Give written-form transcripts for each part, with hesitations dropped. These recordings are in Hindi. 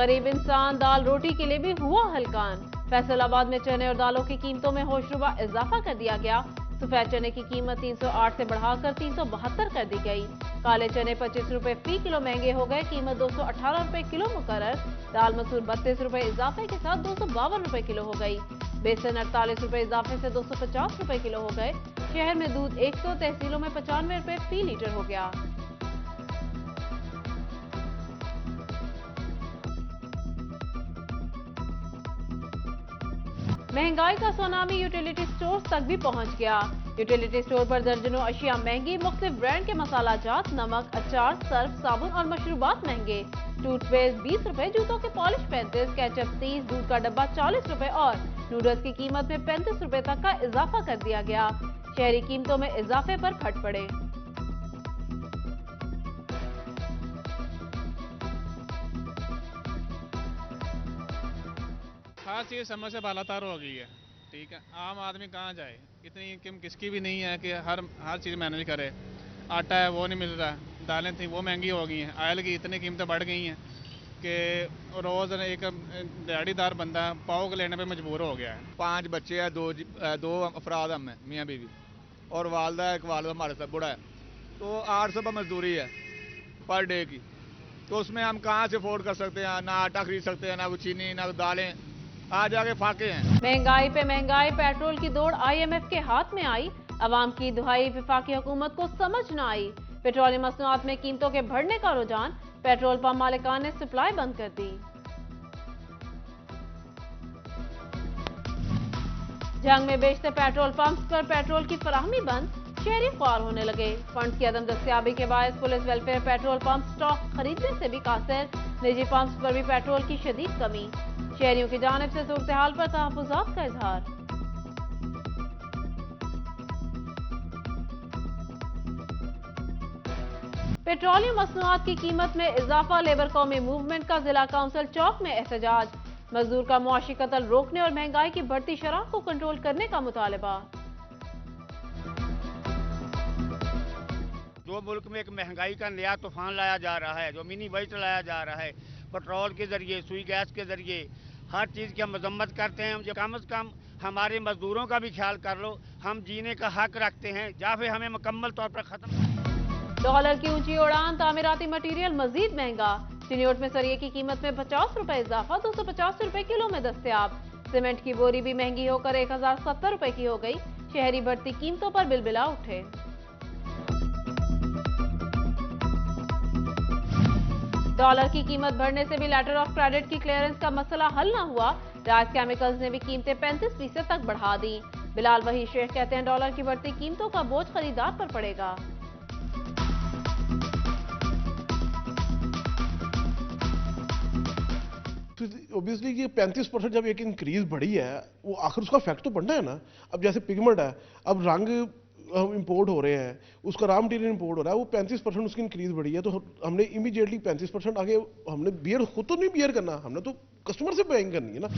गरीब इंसान दाल रोटी के लिए भी हुआ हलकान। फैसलाबाद में चने और दालों की कीमतों में होशरुबा इजाफा कर दिया गया। सफेद चने की कीमत 308 से बढ़ाकर 372 कर दी गई। काले चने 25 रुपए फी किलो महंगे हो गए, कीमत 218 रुपए किलो मुकर्रर। दाल मसूर 32 रुपए इजाफे के साथ 252 रुपए किलो हो गई। बेसन 48 रुपए इजाफे से 250 रुपए किलो हो गए। शहर में दूध 100, तहसीलों में 95 रुपए फी लीटर हो गया। महंगाई का सुनामी यूटिलिटी स्टोर्स तक भी पहुंच गया। यूटिलिटी स्टोर पर दर्जनों अशिया महंगी, मुख्तलिफ ब्रांड के मसाला जात, नमक, अचार, सर्फ, साबुन और मशरूबात महंगे। टूथपेस्ट 20 रुपए, जूतों के पॉलिश 35, केचप 30, दूध का डब्बा 40 रुपए और नूडल्स की कीमत में 35 रुपए तक का इजाफा कर दिया गया। शहरी कीमतों में इजाफे पर फट पड़े। खास चीज़ समझ से बालातार हो गई है। ठीक है, आम आदमी कहाँ जाए, इतनी इनकम किसकी भी नहीं है कि हर चीज़ मैनेज करे। आटा है वो नहीं मिल रहा, दालें थी वो महंगी हो गई हैं, ऑयल की इतनी कीमतें बढ़ गई हैं कि रोज़ एक दिहाड़ीदार बंदा पाव के लेने पे मजबूर हो गया है। 5 बच्चे हैं, दो अफराद हम हैं, मियाँ बीवी, और वालदा है, एक वालदा हमारे साथ बूढ़ा है। तो 800 रुपये मजदूरी है पर डे की, तो उसमें हम कहाँ से अफोर्ड कर सकते हैं? ना आटा खरीद सकते हैं, ना कुछ चीनी, ना दालें, आज आगे फाके हैं। महंगाई पे महंगाई, पेट्रोल की दौड़ IMF के हाथ में आई। अवाम की दुहाई वफाकी हुकूमत को समझ न आई। पेट्रोलियम मसनूआत में कीमतों के बढ़ने का रुझान, पेट्रोल पंप मालिकान ने सप्लाई बंद कर दी। जंग में बेचते पेट्रोल पंप्स पर पेट्रोल की फराहमी बंद, शहरी ख्वार होने लगे। फंड की अदम दस्तियाबी के बायस police welfare petrol pump stock खरीदने से भी कासिर। निजी पंप्स पर भी पेट्रोल की शदीद कमी। शहरियों की जानिब से सूरत हाल पर तहफ्फुज़ात का इजहार। पेट्रोलियम मसनूआत की कीमत में इजाफा, लेबर कौमी मूवमेंट का जिला काउंसिल चौक में एहतजाज। मजदूर का मुआशी कत्ल रोकने और महंगाई की बढ़ती शरह को कंट्रोल करने का मुतालबा। जो मुल्क में एक महंगाई का नया तूफान लाया जा रहा है, जो मिनी बजट लाया जा रहा है, पेट्रोल के जरिए, सुई गैस के जरिए, हर चीज़ की हम मजम्मत करते हैं। जो कम से कम हमारे मजदूरों का भी ख्याल कर लो, हम जीने का हक रखते हैं, या फिर हमें मुकम्मल तौर पर ख़त्म। डॉलर की ऊंची उड़ान, तामीराती मटीरियल मजीद महंगा। चिन्योट में सरिये की कीमत में 50 रुपए इजाफा, 250 रुपए किलो में दस्तयाब। सीमेंट की बोरी भी महंगी होकर 1070 रुपए की हो गई। शहरी बढ़ती कीमतों पर बिलबिला उठे। डॉलर की कीमत बढ़ने से भी लेटर ऑफ क्रेडिट की क्लियरेंस का मसला हल न हुआ। राज केमिकल्स ने भी कीमतें 35% तक बढ़ा दी। बिलाल वही शेख कहते हैं, डॉलर की बढ़ती कीमतों का बोझ खरीदार पर पड़ेगा। ऑब्वियसली ये 35% जब एक इंक्रीज बढ़ी है, वो आखिर उसका फैक्ट तो बढ़ना है ना। अब जैसे पिगमेंट है, अब रंग इंपोर्ट हो रहे हैं, उसका रॉ मटेरियल इंपोर्ट हो रहा है, वो 35% उसकी इंक्रीज बढ़ी है, तो हमने इमीडिएटली 35% आगे हमने बियर खुद तो नहीं बियर करना, हमने तो कस्टमर से बाइंग करनी है ना।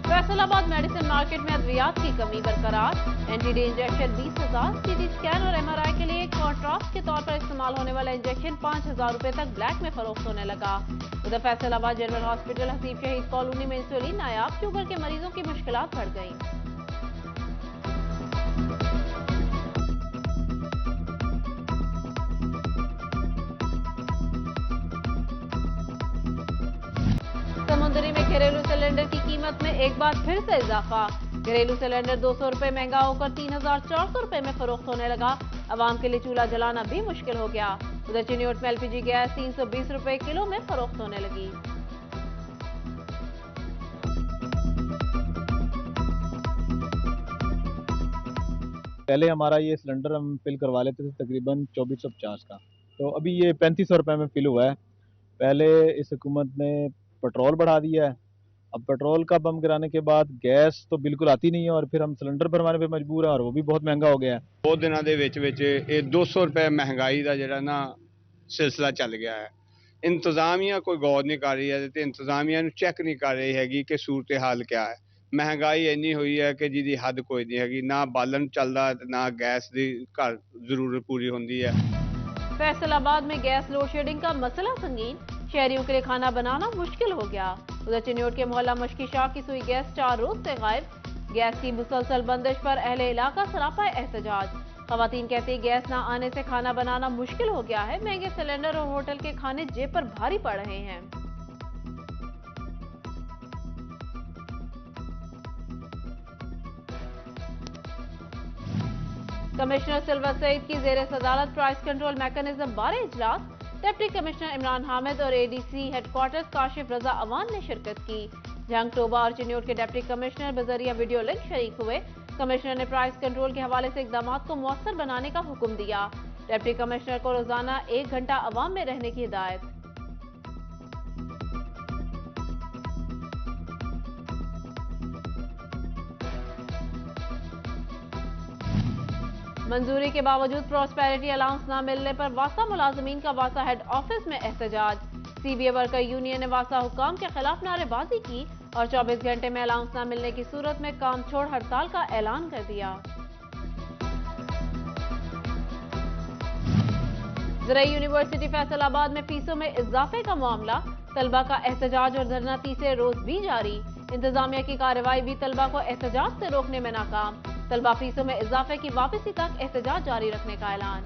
फैसलाबाद मेडिसिन मार्केट में अद्वियात की कमी बरकरार। एंटीडी इंजेक्शन 20,000, CT स्कैन और MRI के लिए कॉन्ट्रास्ट के तौर पर इस्तेमाल होने वाला इंजेक्शन 5,000 रुपए तक ब्लैक में फरोख्त होने लगा। उधर फैसलाबाद जनरल हॉस्पिटल हसीब शहीद कॉलोनी में इंसुलिन नायाब, शुगर के मरीजों की मुश्किलात बढ़ गई। समुद्री में घरेलू सिलेंडर की कीमत में एक बार फिर से इजाफा। घरेलू सिलेंडर 200 रुपए महंगा होकर 3,400 रुपए में फरोख्त होने लगा। अवाम के लिए चूल्हा जलाना भी मुश्किल हो गया। उधर चिन्योट में LPG गैस 320 रुपए किलो में फरोख्त होने लगी। पहले हमारा ये सिलेंडर हम फिल करवा लेते थे तकरीबन 2450 का, तो अभी ये 3500 रुपये में फिल हुआ है। पहले इस हुकूमत ने पेट्रोल बढ़ा दिया है, अब पेट्रोल का बम गिराने के बाद गैस तो बिल्कुल आती नहीं है और फिर हम सिलेंडर भरवाने पे मजबूर है और वो भी बहुत महंगा हो गया है। 2 ਦਿਨਾਂ ਦੇ ਵਿੱਚ ਇਹ 200 रुपये महंगाई का ਜਿਹੜਾ ना सिलसिला चल गया है। इंतजामिया कोई गौर नहीं कर रही है, तो इंतजामिया चैक नहीं कर रही हैगी कि सूरत हाल क्या है। महंगाई इन्नी हुई है कि जिहदी हद कोई नहीं हैगी, ना बालन चलदा ना गैस की घर जरूरत पूरी होंदी है। फैसलाबाद में गैस लोड शेडिंग का मसला संगीन, शहरियों के लिए खाना बनाना मुश्किल हो गया। उधर चिन्योट के मोहल्ला मशकी शाह की सुई गैस 4 रोज से गायब। गैस की मुसलसल बंदिश पर अहले इलाका सरापा एहतजाज। खवातीन कहती गैस ना आने से खाना बनाना मुश्किल हो गया है। महंगे सिलेंडर और होटल के खाने जेब पर भारी पड़ रहे हैं। कमिश्नर सिल्वर सईद की जेर सदारत प्राइस कंट्रोल मैकेनिज्म बारे इजलास। डिप्टी कमिश्नर इमरान हामिद और एडीसी हेडक्वार्टर्स काशिफ रजा अवान ने शिरकत की। जंग टोबा और चिन्योट के डिप्टी कमिश्नर बजरिया वीडियो लिंक शरीक हुए। कमिश्नर ने प्राइस कंट्रोल के हवाले से इकदाम को मौसर बनाने का हुक्म दिया। डिप्टी कमिश्नर को रोजाना 1 घंटा अवाम में रहने की हिदायत। मंजूरी के बावजूद प्रॉस्पेरिटी अलाउंस न मिलने पर वासा मुलाजमीन का वासा हेड ऑफिस में एहतजाज। सीबीए वर्कर यूनियन ने वासा हुकाम के खिलाफ नारेबाजी की और 24 घंटे में अलाउंस न मिलने की सूरत में काम छोड़ हड़ताल का ऐलान कर दिया। ज़राई यूनिवर्सिटी फैसलाबाद में फीसों में इजाफे का मामला। तलबा का एहतजाज और धरना तीसरे रोज भी जारी। इंतजामिया की कार्रवाई भी तलबा को एहतजाज से रोकने में नाकाम। तलबा फीसों में इजाफे की वापसी तक एहतजाज जारी रखने का ऐलान।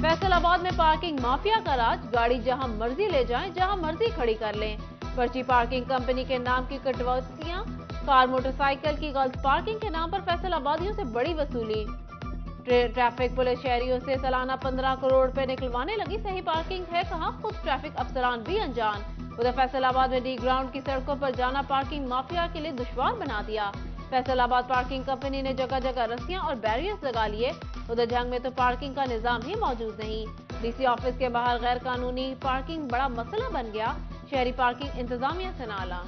फैसलाबाद में पार्किंग माफिया का राज। गाड़ी जहां मर्जी ले जाएं, जहां मर्जी खड़ी कर लें। पर्ची पार्किंग कंपनी के नाम की कटौतियां, कार मोटरसाइकिल की गर्ल्स पार्किंग के नाम पर फैसलाबादियों से बड़ी वसूली। ट्रैफिक पुलिस शहरियों से सालाना 15 करोड़ रुपए निकलवाने लगी। सही पार्किंग है कहां, खुद ट्रैफिक अफसरान भी अनजान। उधर फैसलाबाद में डी ग्राउंड की सड़कों पर जाना पार्किंग माफिया के लिए दुश्वार बना दिया। फैसलाबाद पार्किंग कंपनी ने जगह जगह रस्सियां और बैरियर्स लगा लिए। उधर जंग में तो पार्किंग का निजाम ही मौजूद नहीं। डीसी ऑफिस के बाहर गैर कानूनी पार्किंग बड़ा मसला बन गया। शहरी पार्किंग इंतजामिया से नाला।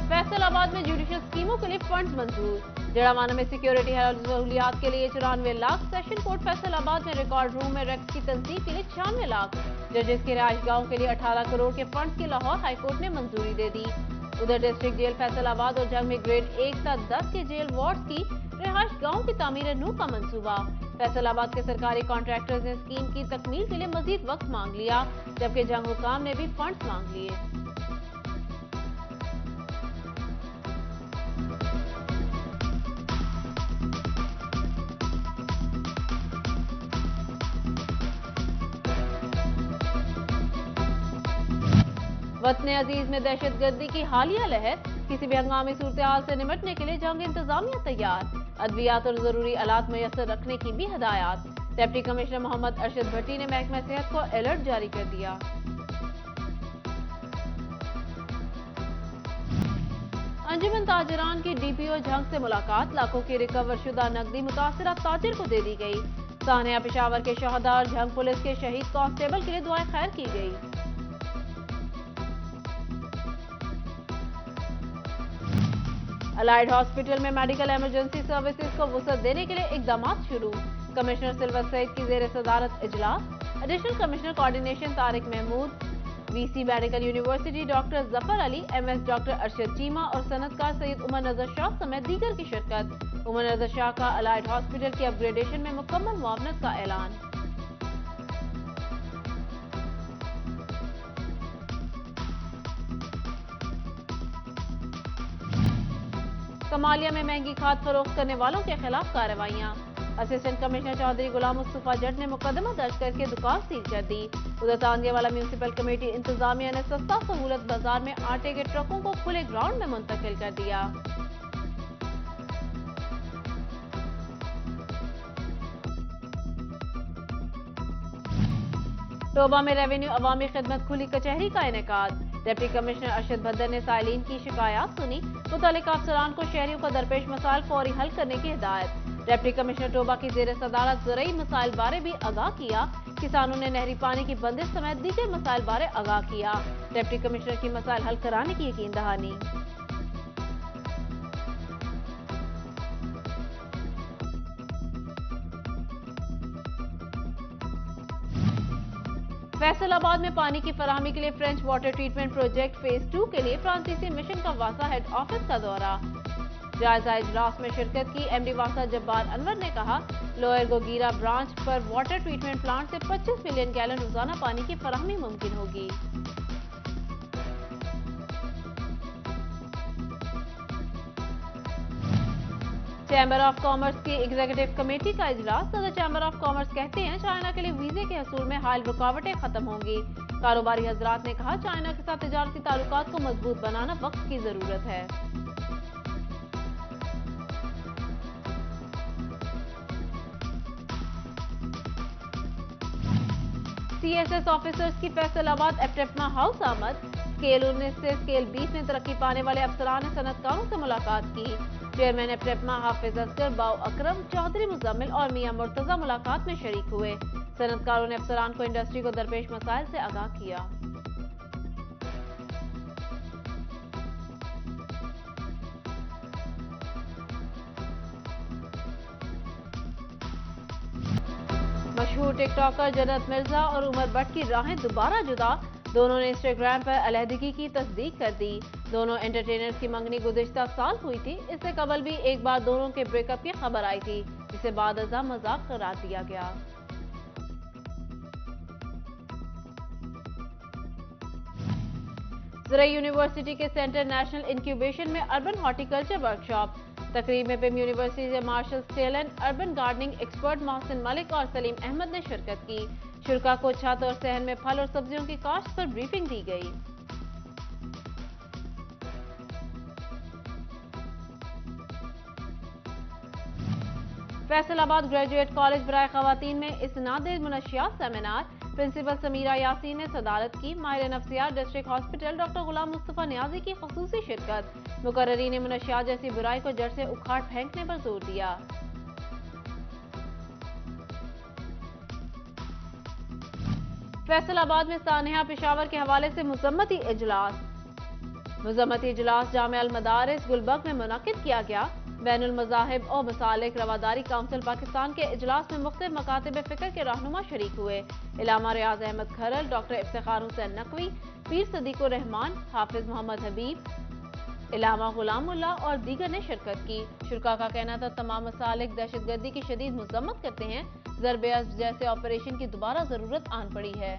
फैसलाबाद में जुडिशियल स्कीमों के लिए फंड्स मंजूर। जड़ावाना में सिक्योरिटी सहूलियात के लिए 94 लाख। सेशन कोर्ट फैसलाबाद में रिकॉर्ड रूम में रेक्स की तंसीब के लिए 96 लाख। जजेस के रिहाइशगाहों के लिए 18 करोड़ के फंड्स की लाहौर हाईकोर्ट ने मंजूरी दे दी। उधर डिस्ट्रिक्ट जेल फैसलाबाद और जंग में ग्रेड 1 से 10 के जेल वार्ड्स की रिहाइशगाहों की तामीर नू का मंसूबा। फैसलाबाद के सरकारी कॉन्ट्रैक्टर्स ने स्कीम की तकमील के लिए मजीद वक्त मांग लिया, जबकि जंग हुकाम ने भी फंड्स मांग लिए। वतन अजीज में दहशतगर्दी की हालिया लहर। किसी भी हंगामी सूरत-ए-हाल से निपटने के लिए जंग इंतजामिया तैयार। अद्वियात और जरूरी आलात मुयस्सर रखने की भी हदायत। डिप्टी कमिश्नर मोहम्मद अरशद भट्टी ने महकमा सेहत को अलर्ट जारी कर दिया। अंजुमन ताजरान की डीपीओ जंग से मुलाकात। लाखों की रिकवर शुदा नकदी मुतासिरा ताजिर को दे दी गई। सानिया पेशावर के शहदा और जंग पुलिस के शहीद कांस्टेबल के लिए दुआएं खैर की गई। अलाइड हॉस्पिटल में मेडिकल इमरजेंसी सर्विसेज को वुसअत देने के लिए इकदाम शुरू। कमिश्नर सिल्वर सईद की जेर सदारत इजलास। Additional commissioner coordination Tariq Mahmood, VC medical university doctor Zafar Ali, MS doctor Arshad Cheema और सनतकार सैयद उमर नजर शाह समेत दीगर की शिरकत। उमर नजर शाह का अलाइड हॉस्पिटल की अपग्रेडेशन में मुकम्मल मुआवनत का ऐलान। कमालिया में महंगी खाद फरोख्त करने वालों के खिलाफ कार्रवाइयां। असिस्टेंट कमिश्नर चौधरी गुलाम मुस्तफा जट ने मुकदमा दर्ज करके दुकान सील कर दी। उधर तांदियावाला म्यूनिसिपल कमेटी इंतजामिया ने सस्ता सहूलत बाजार में आटे के ट्रकों को खुले ग्राउंड में मुंतकिल कर दिया। टोबा में रेवेन्यू अवामी खिदमत खुली कचहरी का इनेकाद। डिप्टी कमिश्नर अरशद भद्दर ने साइलिन की शिकायत सुनी। मुतल्लिका अफसरान को शहरियों को दरपेश मसाइल फौरी हल करने की हिदायत। डिप्टी कमिश्नर टोबा की जेर सदारत ज़रई मसाइल बारे भी आगाह किया। किसानों ने नहरी पानी की बंदिश समेत दीगर मसाइल बारे आगाह किया। डिप्टी कमिश्नर की मसाइल हल कराने की यकीन दहानी। फैसलाबाद में पानी की फराहमी के लिए French water treatment project phase 2 के लिए फ्रांसीसी मिशन का वासा हेड ऑफिस का दौरा। जायजा इजलास में शिरकत की एमडी वासा जब्बार अनवर ने कहा, लोअर गोगीरा ब्रांच पर वाटर ट्रीटमेंट प्लांट से 25 मिलियन गैलन रोजाना पानी की फराहमी मुमकिन होगी। चैम्बर ऑफ कॉमर्स की एग्जीक्यूटिव कमेटी का इजलास। सदर चैम्बर ऑफ कॉमर्स कहते हैं, चाइना के लिए वीजे के हसूल में हाल रुकावटें खत्म होंगी। कारोबारी हजरात ने कहा, चाइना के साथ तिजारती ताल्लुकात को मजबूत बनाना वक्त की जरूरत है। सीएसएस ऑफिसर्स की फैसलाबाद एप्टेपमा हाउस आमद। स्केल 19 से स्केल 20 में तरक्की पाने वाले अफसरान ने सनतकारों से मुलाकात की। चेयरमैन एप्टेपमा हाफिज असगर, बाव अकरम, चौधरी मुजम्मिल और मियां मुर्तजा मुलाकात में शरीक हुए। सनतकारों ने अफसरान को इंडस्ट्री को दरपेश मसाइल से आगाह किया। मशहूर टिकटॉकर जन्नत मिर्जा और उमर भट्ट की राहें दोबारा जुदा। दोनों ने इंस्टाग्राम पर अलहदगी की तस्दीक कर दी। दोनों एंटरटेनर्स की मंगनी गुज़िश्ता साल हुई थी। इससे कबल भी एक बार दोनों के ब्रेकअप की खबर आई थी, जिसे बाद अज़ा मजाक करार दिया गया। ज़रई यूनिवर्सिटी के सेंटर नेशनल इंक्यूबेशन में अर्बन हॉर्टिकल्चर वर्कशॉप। तकरीब में पिम यूनिवर्सिटी के मार्शल स्टेल and urban gardening expert Mohsin Malik और सलीम अहमद ने शिरकत की। शुरा को छत और सहन में फल और सब्जियों की काश्त पर ब्रीफिंग दी गई। फैसलाबाद ग्रेजुएट कॉलेज बराए खवातीन में इसनादे मुनशियात सेमिनार। प्रिंसिपल समीरा यासीन ने सदारत की। माहिर नफ्सियात district hospital doctor Ghulam Mustafa Niazi की खुसूसी शिरकत। मुकर्ररीन ने मुनशियात जैसी बुराई को जड़ से उखाड़ फेंकने पर जोर दिया। फैसलाबाद में सानिया पेशावर के हवाले से मुजम्मती इजलास। मुजम्मती इजलास जामिया अल मदारिस गुलबर्ग में मुनक्किद किया गया। बैनुल मज़ाहिब और मसालिक रवादारी काउंसिल पाकिस्तान के इजलास में मुख्तलिफ मकातिब फ़िक्र के रहनुमा शरीक हुए। इलामा रियाज अहमद खरल, डॉक्टर इफ्तिखार हुसैन नकवी, पीर सदीकुर रहमान, हाफिज मोहम्मद हबीब, इलामा गुलाम मुल्ला और दीगर ने शिरकत की। शुरा का कहना था, तमाम मसालिक दहशतगर्दी की शदीद मजम्मत करते हैं। ज़रबे अज़्ब जैसे ऑपरेशन की दोबारा जरूरत आन पड़ी है।